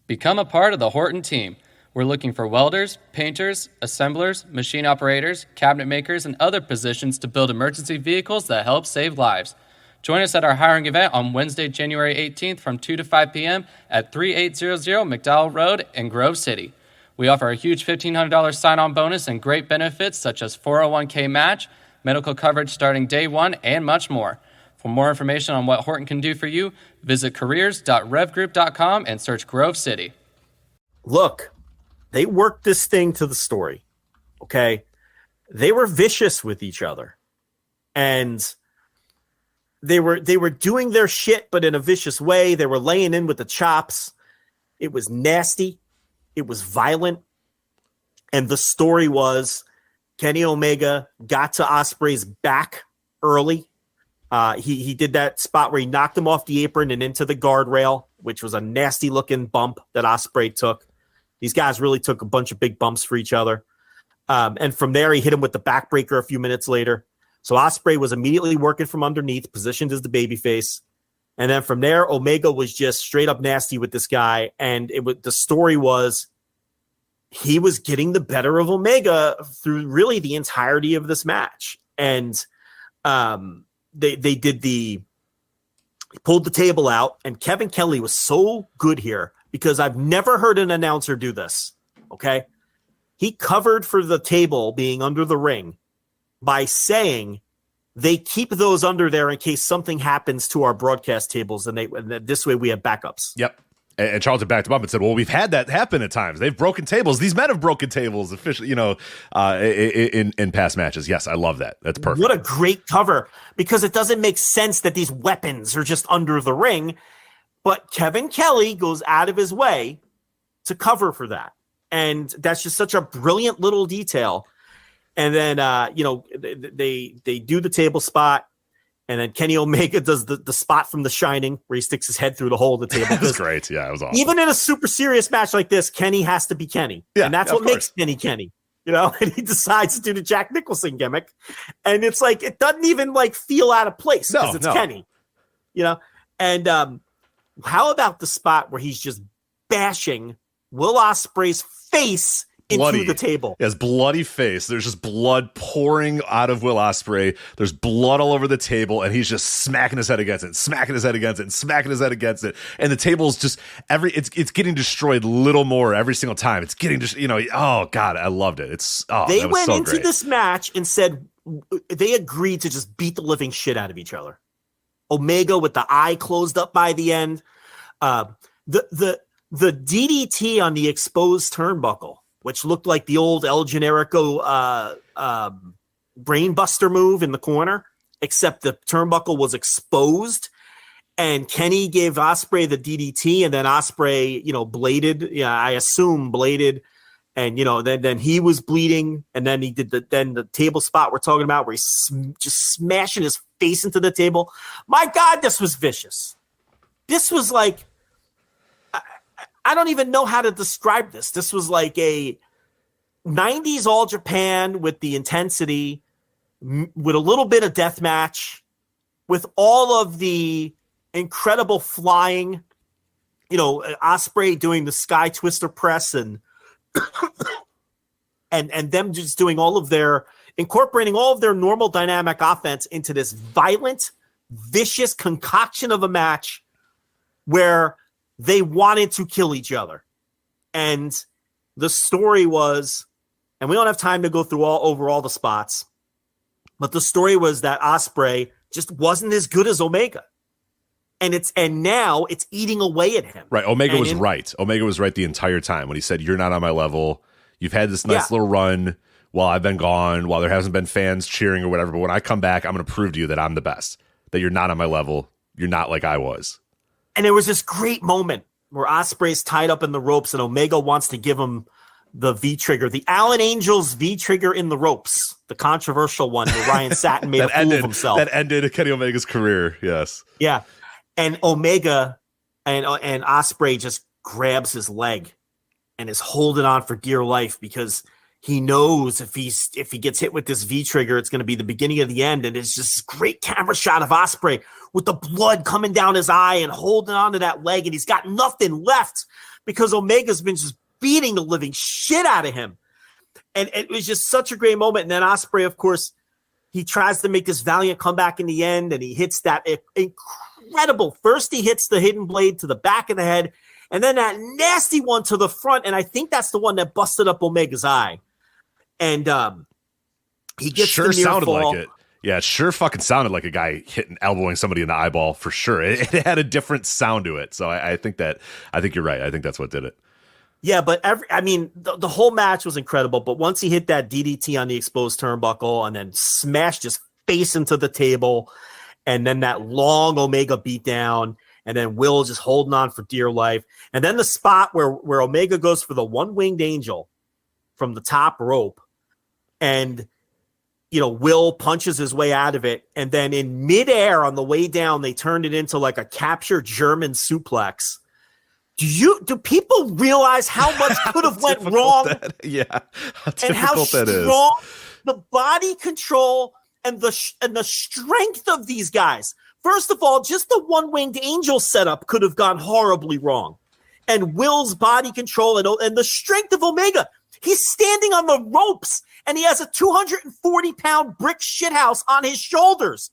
Become a part of the Horton team. We're looking for welders, painters, assemblers, machine operators, cabinet makers, and other positions to build emergency vehicles that help save lives. Join us at our hiring event on Wednesday, January 18th from 2 to 5 p.m. at 3800 McDowell Road in Grove City. We offer a huge $1,500 sign-on bonus and great benefits such as 401k match, medical coverage starting day one, and much more. For more information on what Horton can do for you, visit careers.revgroup.com and search Grove City. Look, they worked this thing to the story, okay? They were vicious with each other, and they were doing their shit, but in a vicious way. They were laying in with the chops. It was nasty. It was violent. And the story was Kenny Omega got to Ospreay's back early. He did that spot where he knocked him off the apron and into the guardrail, which was a nasty looking bump that Ospreay took. These guys really took a bunch of big bumps for each other. And from there, he hit him with the backbreaker a few minutes later. So Ospreay was immediately working from underneath, positioned as the babyface. And then from there, Omega was just straight up nasty with this guy. And the story was he was getting the better of Omega through really the entirety of this match. And they pulled the table out, and Kevin Kelly was so good here because I've never heard an announcer do this. Okay. He covered for the table being under the ring by saying they keep those under there in case something happens to our broadcast tables, and this way we have backups. Yep. And Charlton backed him up and said, well, we've had that happen at times. They've broken tables. These men have broken tables officially, in past matches. Yes, I love that. That's perfect. What a great cover, because it doesn't make sense that these weapons are just under the ring, but Kevin Kelly goes out of his way to cover for that. And that's just such a brilliant little detail. And then, they do the table spot. And then Kenny Omega does the spot from The Shining where he sticks his head through the hole of the table. That's great. Yeah, it was awesome. Even in a super serious match like this, Kenny has to be Kenny. Yeah, and that's what makes Kenny Kenny. And he decides to do the Jack Nicholson gimmick. And it's like, it doesn't even feel out of place because it's Kenny. And how about the spot where he's just bashing Will Ospreay's face into the table? He has bloody face. There's just blood pouring out of Will Ospreay. There's blood all over the table, and he's just smacking his head against it, smacking his head against it, and smacking his head against it. And the table's just it's getting destroyed little more every single time. It's getting just oh god, I loved it. They went into this match and said they agreed to just beat the living shit out of each other. Omega with the eye closed up by the end. The DDT on the exposed turnbuckle, which looked like the old El Generico brainbuster move in the corner, except the turnbuckle was exposed. And Kenny gave Ospreay the DDT, and then Ospreay, bladed. Yeah, I assume bladed. And, then he was bleeding. And then he did the table spot we're talking about where he's just smashing his face into the table. My God, this was vicious. This was like, I don't even know how to describe this. This was like a 90s All Japan with the intensity, with a little bit of death match, with all of the incredible flying, Ospreay doing the Sky Twister press and them just doing incorporating all of their normal dynamic offense into this violent, vicious concoction of a match where they wanted to kill each other. And the story was, and we don't have time to go through over all the spots, but the story was that Ospreay just wasn't as good as Omega. And now it's eating away at him. Right. Omega was right. Omega was right the entire time when he said, you're not on my level. You've had this nice little run while I've been gone, while there hasn't been fans cheering or whatever. But when I come back, I'm going to prove to you that I'm the best, that you're not on my level. You're not like I was. And there was this great moment where Ospreay's tied up in the ropes and Omega wants to give him the V-trigger, the Allen Angels V-trigger in the ropes, the controversial one where Ryan Satin made a fool of himself. That ended Kenny Omega's career, yes. Yeah. And Omega and Ospreay just grabs his leg and is holding on for dear life because he knows if he gets hit with this V-trigger, it's going to be the beginning of the end. And it's just this great camera shot of Ospreay with the blood coming down his eye and holding on to that leg. And he's got nothing left because Omega's been just beating the living shit out of him. And it was just such a great moment. And then Ospreay, of course, he tries to make this valiant comeback in the end, and he hits that incredible. First, he hits the hidden blade to the back of the head, and then that nasty one to the front. And I think that's the one that busted up Omega's eye. And he gets sure the near sounded fall. like it. Yeah, it sure fucking sounded like a guy elbowing somebody in the eyeball for sure. It had a different sound to it. So I think you're right. I think that's what did it. Yeah, but the whole match was incredible. But once he hit that DDT on the exposed turnbuckle and then smashed his face into the table, and then that long Omega beatdown, and then Will just holding on for dear life, and then the spot where Omega goes for the one-winged angel from the top rope, and Will punches his way out of it, and then in midair on the way down, they turned it into like a captured German suplex. Do people realize how much could have went wrong? How difficult and how that is. strong the body control and the strength of these guys. First of all, just the one-winged angel setup could have gone horribly wrong. And Will's body control and the strength of Omega. He's standing on the ropes, and he has a 240-pound brick shithouse on his shoulders.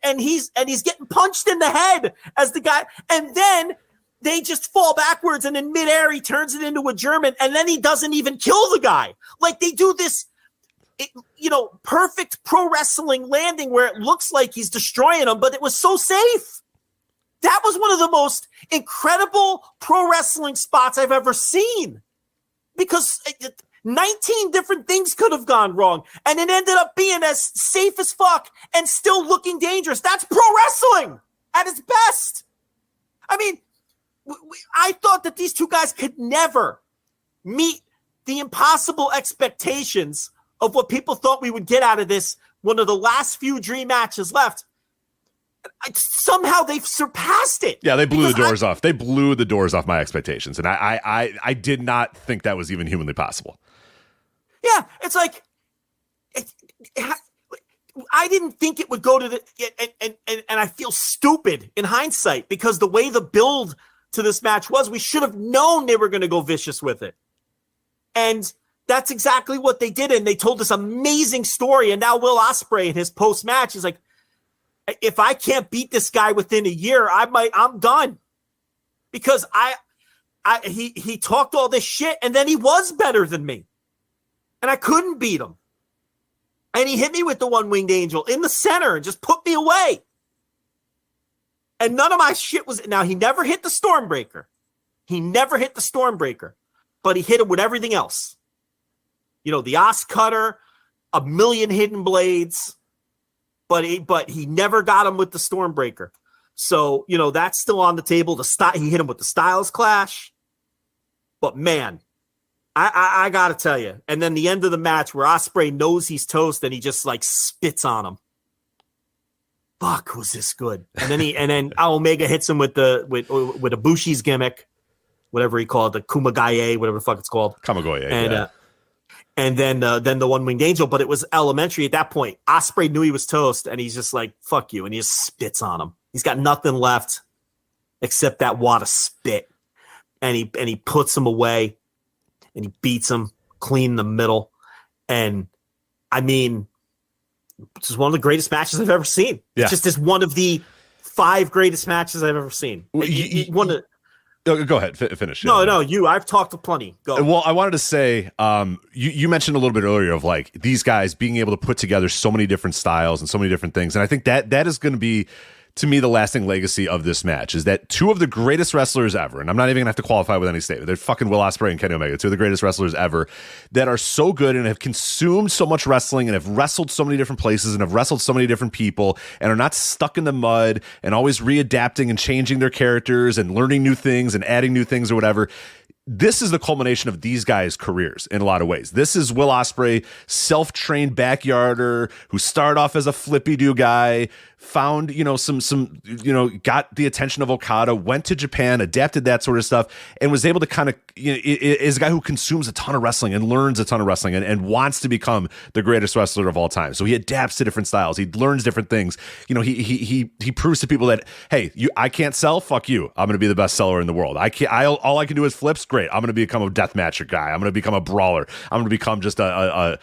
And he's getting punched in the head as the guy, and then they just fall backwards, and in midair he turns it into a German, and then he doesn't even kill the guy. Like, they do this, perfect pro wrestling landing where it looks like he's destroying him, but it was so safe. That was one of the most incredible pro wrestling spots I've ever seen, because 19 different things could have gone wrong, and it ended up being as safe as fuck and still looking dangerous. That's pro wrestling at its best. I mean, I thought that these two guys could never meet the impossible expectations of what people thought we would get out of this, one of the last few dream matches left. Somehow they've surpassed it. Yeah, they blew the doors off. They blew the doors off my expectations, and I did not think that was even humanly possible. Yeah, it's like I didn't think it would go to and I feel stupid in hindsight, because the way the build to this match was, we should have known they were going to go vicious with it. And that's exactly what they did, and they told this amazing story. And now Will Ospreay in his post-match is like, if I can't beat this guy within a year, I'm done. Because he talked all this shit, and then he was better than me. And I couldn't beat him. And he hit me with the one-winged angel in the center and just put me away. And none of my shit was... Now, he never hit the Stormbreaker. But he hit him with everything else. The Os Cutter, a million hidden blades. But he never got him with the Stormbreaker. So, that's still on the table. He hit him with the Styles Clash. But, man... I got to tell you. And then the end of the match where Ospreay knows he's toast and he just like spits on him. Fuck, was this good? And then Omega hits him with Ibushi's gimmick, whatever he called it, the Kumagaye, whatever the fuck it's called. Kamagoye, and then the one-winged angel, but it was elementary at that point. Ospreay knew he was toast, and he's just like, fuck you, and he just spits on him. He's got nothing left except that wad of spit. And he puts him away. And he beats him clean in the middle. And, I mean, this is one of the greatest matches I've ever seen. Yeah. It's just one of the 5 greatest matches I've ever seen. Well, go ahead, finish. No, you. I've talked to plenty. Go. Well, I wanted to say, you mentioned a little bit earlier of like these guys being able to put together so many different styles and so many different things. And I think that is going to be, to me, the lasting legacy of this match is that 2 of the greatest wrestlers ever, and I'm not even gonna have to qualify with any statement, they're fucking Will Ospreay and Kenny Omega, 2 of the greatest wrestlers ever that are so good and have consumed so much wrestling and have wrestled so many different places and have wrestled so many different people and are not stuck in the mud and always readapting and changing their characters and learning new things and adding new things or whatever. this is the culmination of these guys' careers in a lot of ways. This is Will Ospreay, self-trained backyarder who started off as a flippy-do guy, found, got the attention of Okada, went to Japan, adapted that sort of stuff, and was able to kind of, is a guy who consumes a ton of wrestling and learns a ton of wrestling and wants to become the greatest wrestler of all time. So he adapts to different styles. He learns different things. He proves to people that, hey, I can't sell, fuck you. I'm going to be the best seller in the world. All I can do is flips. Great. I'm going to become a deathmatcher guy. I'm going to become a brawler. I'm going to become just whatever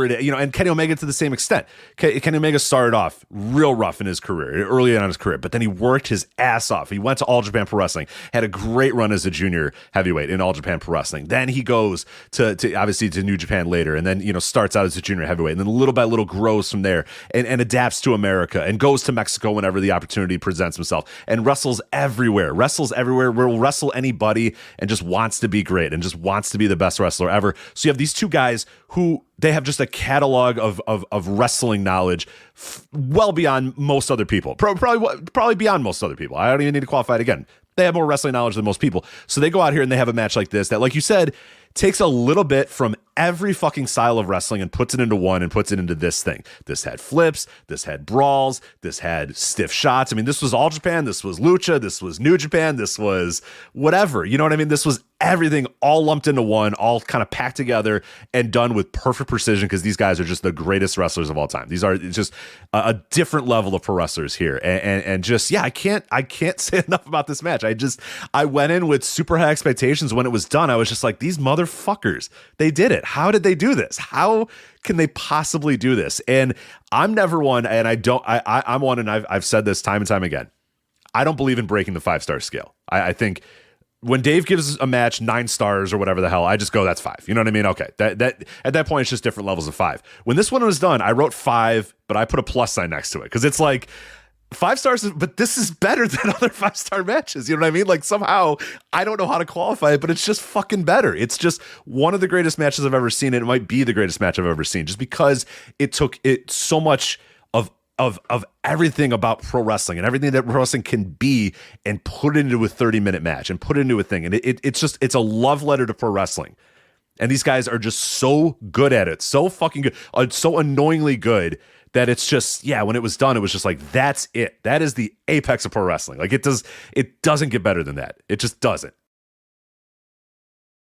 it is, and Kenny Omega to the same extent. Kenny Omega started off real rough in his career, early on in his career, but then he worked his ass off. He went to All Japan Pro Wrestling, had a great run as a junior heavyweight in All Japan Pro Wrestling. Then he goes to obviously to New Japan later, and then starts out as a junior heavyweight, and then little by little grows from there and adapts to America and goes to Mexico whenever the opportunity presents himself, and wrestles everywhere, will wrestle anybody, and just wants to be great and just wants to be the best wrestler ever. So you have these two guys who they have just a catalog of wrestling knowledge well beyond most other people. Probably beyond most other people. I don't even need to qualify it again. They have more wrestling knowledge than most people. So they go out here and they have a match like this that, like you said, takes a little bit from every fucking style of wrestling and puts it into one and puts it into this thing. This had flips, this had brawls, this had stiff shots. I mean, this was All Japan, this was Lucha, this was New Japan, this was whatever. You know what I mean? This was everything all lumped into one, all kind of packed together and done with perfect precision, because these guys are just the greatest wrestlers of all time. These are just a different level of pro wrestlers here. And just, yeah, I can't say enough about this match. I went in with super high expectations. When it was done, I was just like, these motherfuckers, they did it. How did they do this? How can they possibly do this? And I'm never one, and I'm one, and I've said this time and time again. I don't believe in breaking the 5-star scale. I think when Dave gives a match 9 stars or whatever the hell, I just go, that's 5. You know what I mean? Okay. That at that point, it's just different levels of 5. When this one was done, I wrote 5, but I put a plus sign next to it, because it's like 5 stars, but this is better than other 5-star matches. You know what I mean? Like, somehow, I don't know how to qualify it, but it's just fucking better. It's just one of the greatest matches I've ever seen. It might be the greatest match I've ever seen, just because it took it so much of everything about pro wrestling and everything that pro wrestling can be, and put it into a 30-minute match and put it into a thing. And it's a love letter to pro wrestling. And these guys are just so good at it, so fucking good, so annoyingly good, that it's just, yeah, when it was done, it was just like, that's it. That is the apex of pro wrestling. Like, it doesn't get better than that. It just doesn't.